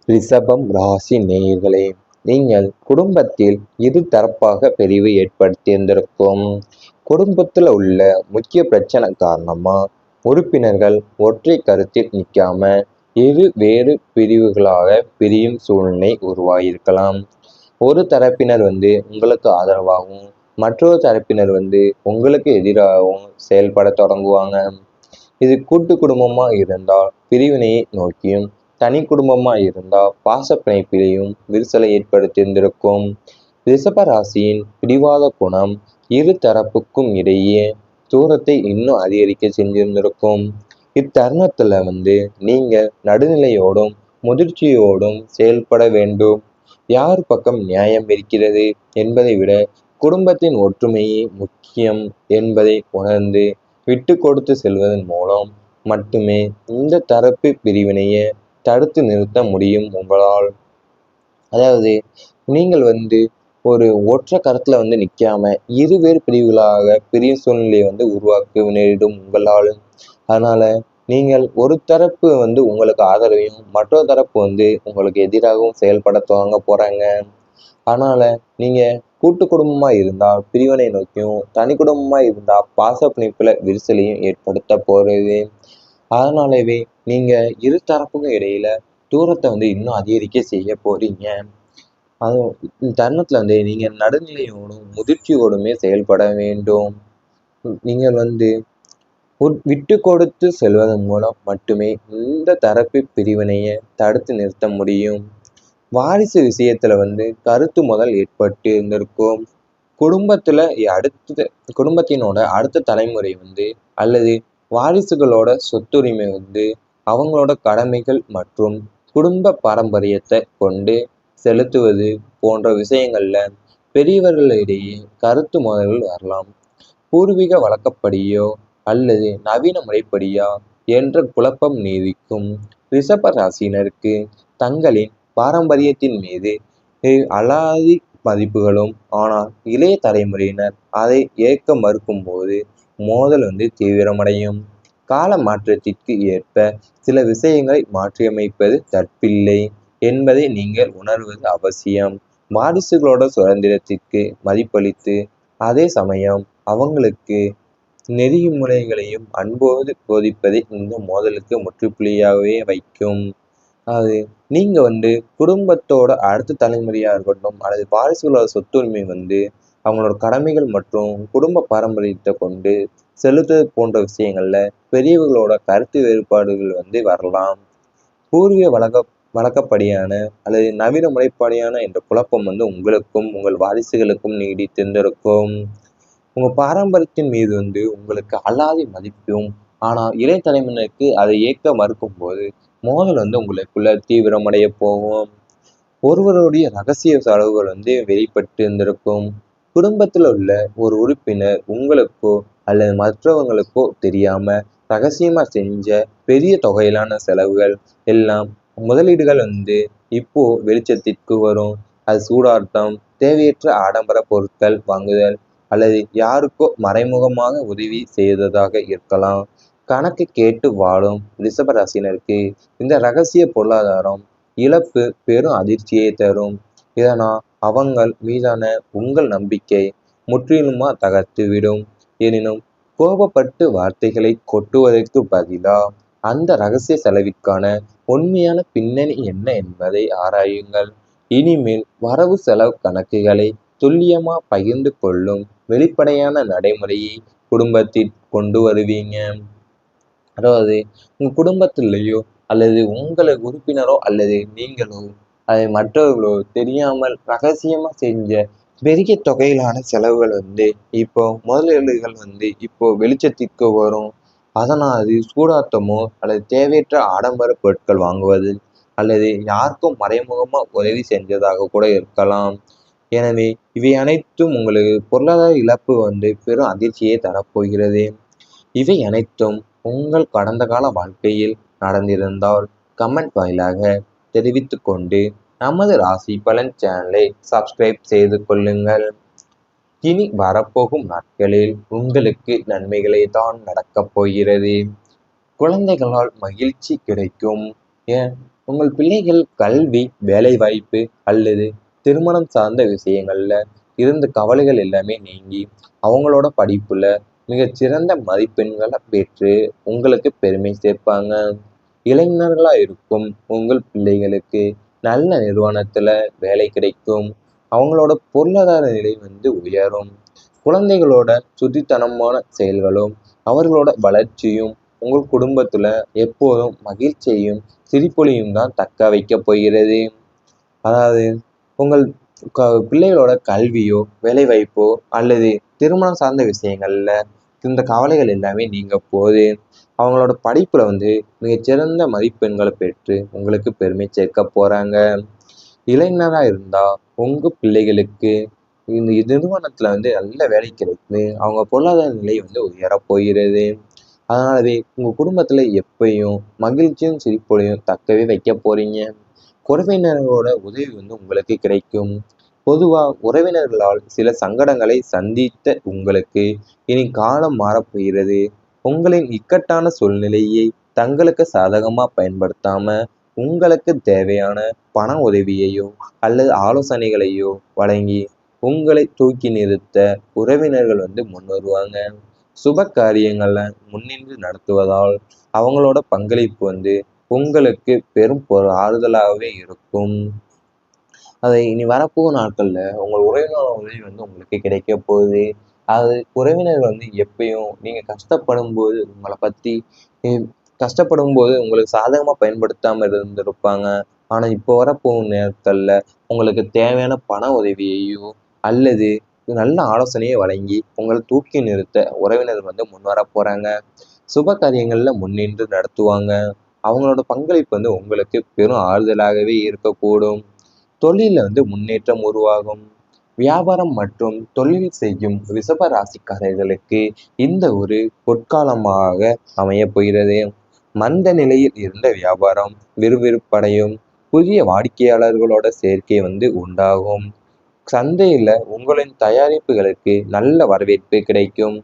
ரிஷபம் ராசி நேயர்களே, நீங்கள் குடும்பத்தில் இரு தரப்பாக பிரிவு ஏற்படுத்தியிருந்திருக்கும். குடும்பத்துல உள்ள முக்கிய பிரச்சனை காரணமா உறுப்பினர்கள் ஒற்றை கருத்தில் நிற்காம இரு வேறு பிரிவுகளாக பிரியும் சூழ்நிலை உருவாகியிருக்கலாம். ஒரு தரப்பினர் உங்களுக்கு ஆதரவாகவும் மற்றொரு தரப்பினர் உங்களுக்கு எதிராகவும் செயல்பட தொடங்குவாங்க. இது கூட்டு குடும்பமா இருந்தால் பிரிவினையை நோக்கியும், தனி குடும்பமா இருந்தா பாச பிணைப்பிலையும் விரிசலை ஏற்படுத்தியிருந்திருக்கும். ரிஷப ராசியின் பிடிவாத குணம் இரு தரப்புக்கும் இடையே தூரத்தை இன்னும் அதிகரிக்க செஞ்சிருந்திருக்கும். இத்தருணத்துல நீங்க நடுநிலையோடும் முதிர்ச்சியோடும் செயல்பட வேண்டும். யார் பக்கம் நியாயம் இருக்கிறது என்பதை விட குடும்பத்தின் ஒற்றுமையே முக்கியம் என்பதை உணர்ந்து விட்டு கொடுத்து செல்வதன் மூலம் மட்டுமே இந்த தரப்பு பிரிவினையை தடுத்து நிறுத்த முடியும் உங்களால். அதாவது நீங்கள் ஒரு ஒற்றை கருத்துல நிற்காம இருவேறு பிரிவுகளாக பெரிய சூழ்நிலையை உருவாக்க நேரிடும் உங்களால். அதனால நீங்கள் ஒரு தரப்பு உங்களுக்கு ஆதரவையும் மற்றொரு தரப்பு உங்களுக்கு எதிராகவும் செயல்பட துவங்க போறாங்க. அதனால நீங்க கூட்டு குடும்பமா இருந்தா பிரிவினை நோக்கியும், தனி குடும்பமா இருந்தா பாச பிணைப்புல விரிசலையும் ஏற்படுத்த போறது. அதனாலவே நீங்க இரு தரப்புக்கும் இடையில தூரத்தை இன்னும் அதிகரிக்க செய்ய போறீங்க. அதுவும் தருணத்துல நீங்க நடுநிலையோடும் முதிர்ச்சியோடுமே செயல்பட வேண்டும். நீங்கள் விட்டு கொடுத்து செல்வதன் மூலம் மட்டுமே இந்த தரப்பு பிரிவினையை தடுத்து நிறுத்த முடியும். வாரிசு விஷயத்துல கருத்து முதல் ஏற்பட்டு இருந்திருக்கும். குடும்பத்துல குடும்பத்தினோட அடுத்த தலைமுறை அல்லது வாரிசுகளோட சொத்துரிமை அவங்களோட கடமைகள் மற்றும் குடும்ப பாரம்பரியத்தை கொண்டு செலுத்துவது போன்ற விஷயங்கள்ல பெரியவர்களிடையே கருத்து மோதல்கள் வரலாம். பூர்வீக வழக்கப்படியோ அல்லது நவீன முறைப்படியா என்ற குழப்பம் நீடிக்கும். ரிஷப ராசினருக்கு தங்களின் பாரம்பரியத்தின் மீது அலாதி மதிப்புகளும், ஆனால் இளைய தலைமுறையினர் அதை ஏற்க மறுக்கும் போது மோதல் தீவிரமடையும். கால மாற்றத்திற்கு ஏற்ப சில விஷயங்களை மாற்றியமைப்பது தற்பில்லை என்பதை நீங்கள் உணர்வது அவசியம். வாரிசுகளோட சுதந்திரத்திற்கு மதிப்பளித்து அதே சமயம் அவங்களுக்கு நெறிமுறைகளையும் அன்போடு போதிப்பதை இந்த மோதலுக்கு முற்றுப்புள்ளியாகவே வைக்கும். அது நீங்க குடும்பத்தோட அடுத்த தலைமுறையா இருக்கட்டும் அல்லது வாரிசுகளோட சொத்துரிமை அவங்களோட கடமைகள் மற்றும் குடும்ப பாரம்பரியத்தை கொண்டு செலுத்துவது போன்ற விஷயங்கள்ல பெரியவர்களோட கருத்து வேறுபாடுகள் வரலாம். பூர்வீக வழக்கப்படியான அல்லது நவீன முறைப்படியான என்ற குழப்பம் உங்களுக்கும் உங்கள் வாரிசுகளுக்கும் நீடித்திருந்திருக்கும். உங்க பாரம்பரியத்தின் மீது உங்களுக்கு அலாதி மதிப்பும், ஆனால் இளைய தலைமுறையினருக்கு அதை ஏற்க மறுக்கும் போது மோதல் உங்களுக்குள்ள தீவிரமடைய போகும். ஒருவருடைய ரகசிய செலவுகள் வெளிப்பட்டு இருந்திருக்கும். குடும்பத்துல உள்ள ஒரு உறுப்பினர் உங்களுக்கோ அல்லது மற்றவங்களுக்கோ தெரியாம ரகசியமா செஞ்ச பெரிய தொகையிலான செலவுகள் எல்லாம் முதலீடுகள் இப்போ வெளிச்சத்திற்கு வரும். அது சூதாட்டம், தேவையற்ற ஆடம்பர பொருட்கள் வாங்குதல் அல்லது யாருக்கோ மறைமுகமாக உதவி செய்ததாக இருக்கலாம். கணக்கு கேட்டு வாழும் ரிஷபராசினருக்கு இந்த ரகசிய பொருளாதாரம் இழப்பு பெரும் அதிர்ச்சியை தரும். இதனால் அவங்கள் மீதான உங்கள் நம்பிக்கை முற்றிலுமா தகர்த்து விடும். எனினும் கோபப்பட்டு வார்த்தைகளை கொட்டுவதற்கு பதிலா அந்த ரகசிய செலவிற்கான உண்மையான பின்னணி என்ன என்பதை ஆராயுங்கள். இனிமேல் வரவு செலவு கணக்குகளை துல்லியமா பகிர்ந்து கொள்ளும் வெளிப்படையான நடைமுறையை குடும்பத்தில் கொண்டு வருவீங்க. அதாவது உங்க குடும்பத்திலேயோ அல்லது உங்களை உறுப்பினரோ அல்லது நீங்களோ அதை மற்றவர்களோ தெரியாமல் ரகசியமா செஞ்ச பெரிய தொகையிலான செலவுகள் இப்போ முதலீடுகள் இப்போ வெளிச்சத்திற்கு வரும். அதனால் அது சூதாட்டமோ அல்லது தேவையற்ற ஆடம்பர பொருட்கள் வாங்குவது அல்லது யாருக்கும் மறைமுகமா உதவி செஞ்சதாக கூட இருக்கலாம். எனவே இவை அனைத்தும் உங்களுக்கு பொருளாதார இழப்பு பெரும் அதிர்ச்சியை தரப்போகிறது. இவை அனைத்தும் உங்கள் கடந்த கால வாழ்க்கையில் நடந்திருந்தால் கமெண்ட் வாயிலாக தெரிவித்து கொண்டு நமது ராசி பலன் சேனலை சப்ஸ்கிரைப் செய்து கொள்ளுங்கள். இனி வரப்போகும் நாட்களில் உங்களுக்கு நன்மைகளே தான் நடக்கப் போகிறது. குழந்தைகளால் மகிழ்ச்சி கிடைக்கும். உங்கள் பிள்ளைகள் கல்வி, வேலைவாய்ப்பு அல்லது திருமணம் சார்ந்த விஷயங்கள்ல இருந்த கவலைகள் எல்லாமே நீங்கி அவங்களோட படிப்புல மிகச்சிறந்த மதிப்பெண்களை பெற்று உங்களுக்கு பெருமை சேர்ப்பாங்க. இளைஞர்களா இருக்கும் உங்கள் பிள்ளைகளுக்கு நல்ல நிறுவனத்துல வேலை கிடைக்கும். அவங்களோட பொருளாதார நிலை உயரும். குழந்தைகளோட சுட்டித்தனமான செயல்களும் அவர்களோட வளர்ச்சியும் உங்கள் குடும்பத்துல எப்போதும் மகிழ்ச்சியையும் சிரிப்பொலியும் தான் தக்க வைக்கப் போகிறது. அதாவது உங்கள் பிள்ளைகளோட கல்வியோ, வேலைவாய்ப்போ அல்லது திருமணம் சார்ந்த விஷயங்கள்ல இந்த கவலைகள் எல்லாமே நீங்க போது அவங்களோட படிப்புல மிகச்சிறந்த மதிப்பெண்களை பெற்று உங்களுக்கு பெருமை சேர்க்க போறாங்க. இளைஞரா இருந்தா உங்க பிள்ளைகளுக்கு இந்த நிறுவனத்துல நல்ல வேலை கிடைத்து அவங்க பொருளாதார நிலை உயரப் போகிறது. அதனாலவே உங்க குடும்பத்துல எப்பயும் மகிழ்ச்சியும் சிரிப்பொலியும் தக்கவே வைக்க போறீங்க. உறவினர்களோட உதவி உங்களுக்கு கிடைக்கும். பொதுவா உறவினர்களால் சில சங்கடங்களை சந்தித்த உங்களுக்கு இனி காலம் மாறப்போகிறது. உங்களின் இக்கட்டான சூழ்நிலையை தங்களுக்கு சாதகமா பயன்படுத்தாம உங்களுக்கு தேவையான பண உதவியையோ அல்லது ஆலோசனைகளையோ வழங்கி உங்களை தூக்கி நிறுத்த உறவினர்கள் முன் வருவாங்க. சுப காரியங்களை முன்னின்று நடத்துவதால் அவங்களோட பங்களிப்பு உங்களுக்கு பெரும் ஒரு ஆறுதலாகவே இருக்கும். அதை இனி வரப்போகும் நாட்கள்ல உங்கள் உறவினரோட உதவி உங்களுக்கு கிடைக்க போகுது. அது உறவினர்கள் எப்பயும் நீங்க கஷ்டப்படும் போது உங்களை பத்தி கஷ்டப்படும் போது உங்களுக்கு சாதகமா பயன்படுத்தாம இருந்திருப்பாங்க. ஆனா இப்போ வரப்போகும் நேரங்கள்ல உங்களுக்கு தேவையான பண உதவியையோ அல்லது நல்ல ஆலோசனையை வழங்கி உங்களை தூக்கி நிறுத்த உறவினர்கள் முன் வர போறாங்க. சுப காரியங்கள்ல முன்னின்று நடத்துவாங்க. அவங்களோட பங்களிப்பு உங்களுக்கு பெரும் ஆறுதலாகவே இருக்கக்கூடும். தொழில முன்னேற்றம் உருவாகும். வியாபாரம் மற்றும் தொழில் செய்யும் ரிஷப ராசிக்காரர்களுக்கு இந்த ஒரு பொற்காலமாக அமையப் போகிறது. மந்த நிலையில் இருந்த வியாபாரம் விறுவிறுப்படையும். புதிய வாடிக்கையாளர்களோட சேர்க்கை உண்டாகும். சந்தையில உங்களின் தயாரிப்புகளுக்கு நல்ல வரவேற்பு கிடைக்கும்.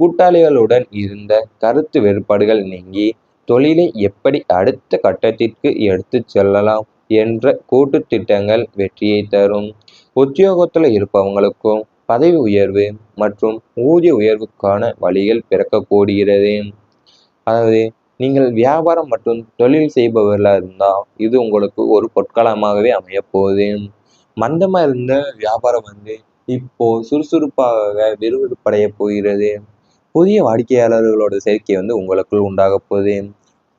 கூட்டாளிகளுடன் இருந்த கருத்து வேறுபாடுகள் நீங்கி தொழிலை எப்படி அடுத்த கட்டத்திற்கு எடுத்து செல்லலாம் என்ற கூட்டு திட்டங்கள் வெற்றியை தரும். உத்தியோகத்துல இருப்பவங்களுக்கும் பதவி உயர்வு மற்றும் ஊதிய உயர்வுக்கான வழிகள் பிறக்கக்கூடுகிறது. அதாவது நீங்கள் வியாபாரம் மற்றும் தொழில் செய்பவர்களாக இருந்தால் இது உங்களுக்கு ஒரு பொற்காலமாகவே அமையப் போகுது. மந்தமா இருந்த வியாபாரம் இப்போ சுறுசுறுப்பாக விறுவிறுப்படைய போகிறது. புதிய வாடிக்கையாளர்களோட சேர்க்கை உங்களுக்குள் உண்டாக போகுது.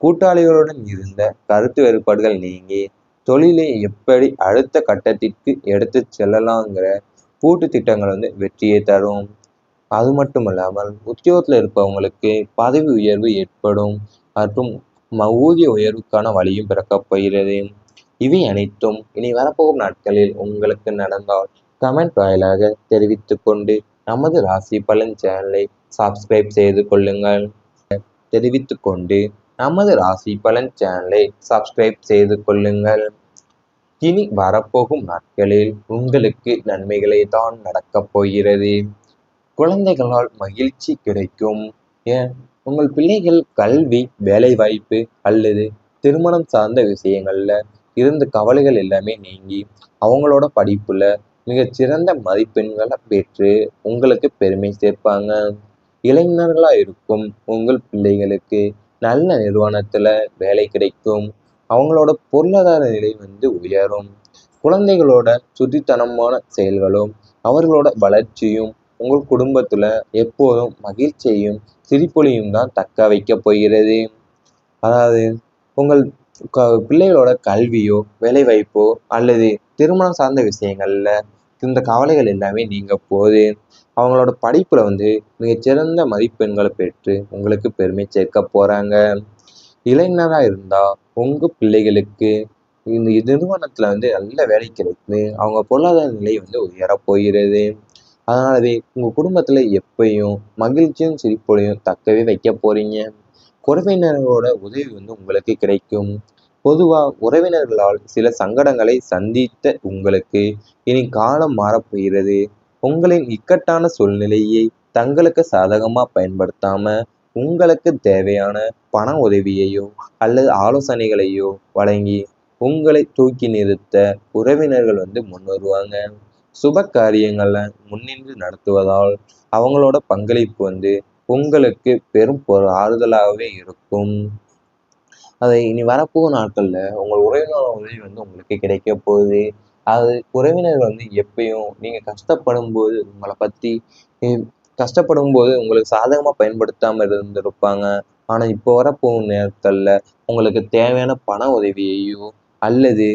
கூட்டாளிகளுடன் இருந்த கருத்து வேறுபாடுகள் நீங்கி தொழிலை எப்படி அடுத்த கட்டத்திற்கு எடுத்து செல்லலாங்கிற கூட்டு திட்டங்கள் வெற்றியை தரும். அது மட்டும் இல்லாமல் உத்தியோகத்தில் இருப்பவங்களுக்கு பதவி உயர்வு ஏற்படும் மற்றும் ஊதிய உயர்வுக்கான வழியும் பிறக்கப் போகிறது. இவை அனைத்தும் இனி வரப்போகும் நாட்களில் உங்களுக்கு நடந்தால் கமெண்ட் வாயிலாக தெரிவித்துக் கொண்டு நமது ராசி பலன் சேனலை சப்ஸ்கிரைப் செய்து கொள்ளுங்கள். தெரிவித்துக் கொண்டு நமது ராசி பலன் சேனலை சப்ஸ்கிரைப் செய்து கொள்ளுங்கள். இனி வரப்போகும் நாட்களில் உங்களுக்கு நன்மைகளே தான் நடக்கப் போகிறது. குழந்தைகளால் மகிழ்ச்சி கிடைக்கும். உங்கள் பிள்ளைகள் கல்வி, வேலைவாய்ப்பு அல்லது திருமணம் சார்ந்த விஷயங்கள்ல இருந்த கவலைகள் எல்லாமே நீங்கி அவங்களோட படிப்புல மிகச்சிறந்த மதிப்பெண்களை பெற்று உங்களுக்கு பெருமை சேர்ப்பாங்க. இளைஞர்களா இருக்கும் உங்கள் பிள்ளைகளுக்கு நல்ல நிறுவனத்துல வேலை கிடைக்கும். அவங்களோட பொருளாதார நிலை உயரும். குழந்தைகளோட சுட்டித்தனமான செயல்களும் அவர்களோட வளர்ச்சியும் உங்கள் குடும்பத்துல எப்போதும் மகிழ்ச்சியையும் சிரிப்பொலியும் தான் தக்க வைக்கப் போகிறது. அதாவது உங்கள் பிள்ளைகளோட கல்வியோ, வேலைவாய்ப்போ அல்லது திருமணம் சார்ந்த விஷயங்கள்ல இந்த கவலைகள் எல்லாமே நீங்க போது அவங்களோட படிப்புல மிகச்சிறந்த மதிப்பெண்களை பெற்று உங்களுக்கு பெருமை சேர்க்க போறாங்க. இளைஞரா இருந்தா உங்க பிள்ளைகளுக்கு இந்த நிறுவனத்துல நல்ல வேலை கிடைத்து அவங்க பொருளாதார நிலை உயரப் போகிறது. அதனாலவே உங்க குடும்பத்துல எப்பயும் மகிழ்ச்சியும் சிரிப்பொலியும் தக்கவே வைக்க போறீங்க. உறவினர்களோட உதவி உங்களுக்கு கிடைக்கும். பொதுவா உறவினர்களால் சில சங்கடங்களை சந்தித்த உங்களுக்கு இனி காலம் மாறப்போகிறது. உங்களின் இக்கட்டான சூழ்நிலையை தங்களுக்கு சாதகமா பயன்படுத்தாம உங்களுக்கு தேவையான பண உதவியையோ அல்லது ஆலோசனைகளையோ வழங்கி உங்களை தூக்கி நிறுத்த உறவினர்கள் முன் வருவாங்க. சுப காரியங்களை முன்னின்று நடத்துவதால் அவங்களோட பங்களிப்பு உங்களுக்கு பெரும் ஒரு ஆறுதலாகவே இருக்கும். அதை இனி வரப்போகும் நாட்கள்ல உங்கள் உறவினரோட உதவி உங்களுக்கு கிடைக்க போகுது. அது உறவினர்கள் எப்பயும் நீங்க கஷ்டப்படும்போது உங்களை பத்தி கஷ்டப்படும்போது உங்களுக்கு சாதகமா பயன்படுத்தாம இருந்திருப்பாங்க. ஆனா இப்போ வரப்போகும் நேரங்கள்ல உங்களுக்கு தேவையான பண உதவியையோ அல்லது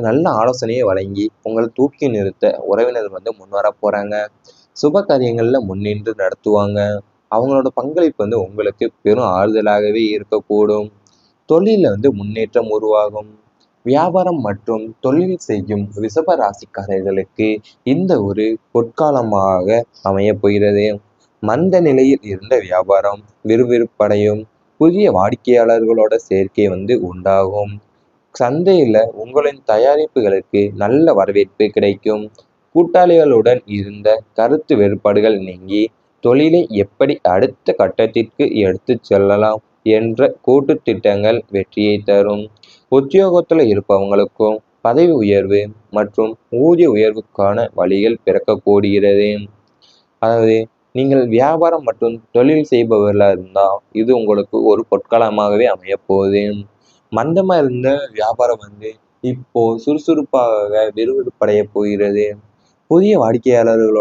நல்ல ஆலோசனையை வழங்கி உங்களை தூக்கி நிறுத்த உறவினர்கள் முன்வர போறாங்க. சுப காரியங்கள்ல முன்னின்று நடத்துவாங்க. அவங்களோட பங்களிப்பு உங்களுக்கு பெரும் ஆறுதலாகவே இருக்கக்கூடும். தொழில்ல முன்னேற்றம் உருவாகும். வியாபாரம் மற்றும் தொழில் செய்யும் ரிஷப ராசிக்காரர்களுக்கு இந்த ஒரு பொற்காலமாக அமையப் போகிறது. மந்த நிலையில் இருந்த வியாபாரம் விறுவிறுப்படையும். புதிய வாடிக்கையாளர்களோட சேர்க்கை உண்டாகும். சந்தையில உங்களின் தயாரிப்புகளுக்கு நல்ல வரவேற்பு கிடைக்கும். கூட்டாளிகளுடன் இருந்த கருத்து வேறுபாடுகள் நீங்கி தொழிலை எப்படி அடுத்த கட்டத்திற்கு எடுத்துச் செல்லலாம் என்ற கூட்டு திட்டங்கள் வெற்றியை தரும். உத்தியோகத்தில் இருப்பவங்களுக்கும் பதவி உயர்வு மற்றும் ஊதிய உயர்வுக்கான வழிகள் பிறக்கக்கூடுகிறது. அதாவது நீங்கள் வியாபாரம் மற்றும் தொழில் செய்பவர்களாக இருந்தால் இது உங்களுக்கு ஒரு பொற்காலமாகவே அமையப் போகுது. மந்தமா இருந்த வியாபாரம் இப்போ சுறுசுறுப்பாக விறுவிறுப்படைய போகிறது. புதிய வாடிக்கையாளர்களோட